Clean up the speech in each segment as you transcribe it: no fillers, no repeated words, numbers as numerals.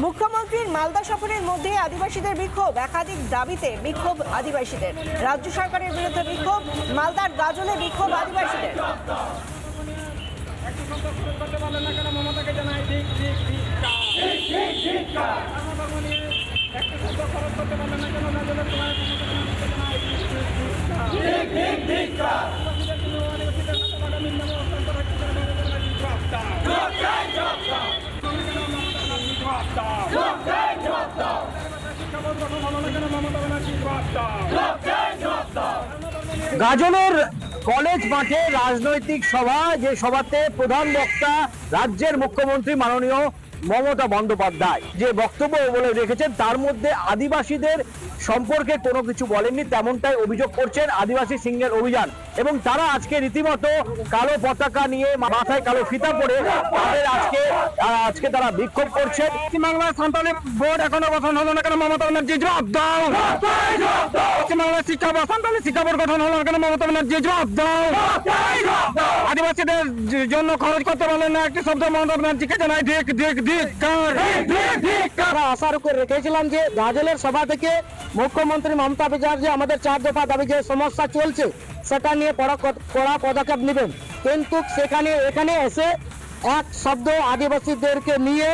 মুখ্যমন্ত্রীর মালদা সফরের মধ্যে আদিবাসীদের বিক্ষোভ, একাধিক দাবিতে বিক্ষোভ আদিবাসীদের। রাজ্য সরকারের বিরুদ্ধে বিক্ষোভ, মালদার গাজলে বিক্ষোভ আদিবাসীদের। গাজলের কলেজ মাঠে রাজনৈতিক সভা, যে সভাতে প্রধান বক্তা রাজ্যের মুখ্যমন্ত্রী মাননীয় মমতা বন্দ্যোপাধ্যায় যে বক্তব্য বলে রেখেছেন, তার মধ্যে আদিবাসীদের সম্পর্কে কোনো কিছু বলেননি, তেমনটাই অভিযোগ করছেন আদিবাসী সিংহের অভিযান। এবং তারা আজকে রীতিমতো কালো পতাকা নিয়ে, মাথায় কালো ফিতা পরে তাদের আজকে তারা বিক্ষোভ করছেন। পশ্চিমবাংলার সান্তালি বোর্ড এখনো গঠন হলো না কেন, মমতা ব্যানার্জি জবাব দাও। পশ্চিমবাংলার শিক্ষা বা সান্তালি শিক্ষা বোর্ড গঠন হলো না কেন, মমতা ব্যানার্জি জবাব দাও। আদিবাসীদের জন্য খরচ করতে পারলেন না একটি শব্দ, মমতা ব্যানার্জিকে জানাই ঠিক ঠিক ঠিক। আশা রেখেছিলাম যে গাজলের সভা থেকে মুখ্যমন্ত্রী মমতা ব্যানার্জি আমাদের 4 দফা দাবি যে সমস্যা চলছে সেটা নিয়ে কড়া পদক্ষেপ নেবেন, কিন্তু এখানে এসে এক শব্দ আদিবাসীদেরকে নিয়ে,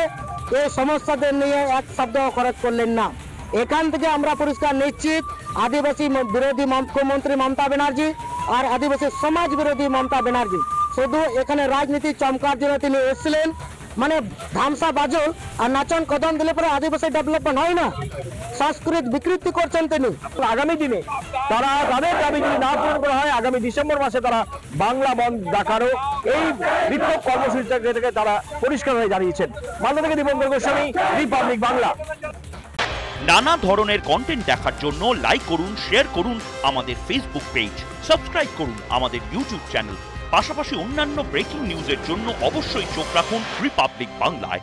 এই সমস্যাদের নিয়ে এক শব্দ খরচ করলেন না। এখান থেকে আমরা পরিষ্কার নিশ্চিত আদিবাসী বিরোধী মুখ্যমন্ত্রী মমতা ব্যানার্জি আর আদিবাসী সমাজ বিরোধী মমতা ব্যানার্জি শুধু এখানে রাজনীতি চমকার জন্য তিনি এসেছিলেন। মানে ধামসা বাজল আর নাচন কদম দিলে পরে আদিবাসী ডেভেলপমেন্ট হয় না, সংস্কৃতি বিকৃতি করছেন তিনি। আগামী দিনে তারা তাদের দাবি যদি না পূরণ করা হয়, আগামী ডিসেম্বর মাসে তারা বাংলা বন্ধ ডাকারও এই বিক্ষোভ কর্মসূচি থেকে তারা পরিষ্কার হয়ে জানিয়েছেন। মালদা থেকে দীপঙ্কর গোস্বামী, রিপাবলিক বাংলা। নানা ধরনের কন্টেন্ট দেখার জন্য লাইক করুন, শেয়ার করুন আমাদের ফেসবুক পেজ, সাবস্ক্রাইব করুন আমাদের ইউটিউব চ্যানেল। পাশাপাশি অন্যান্য ব্রেকিং নিউজের জন্য অবশ্যই চোখ রাখুন রিপাবলিক বাংলায়।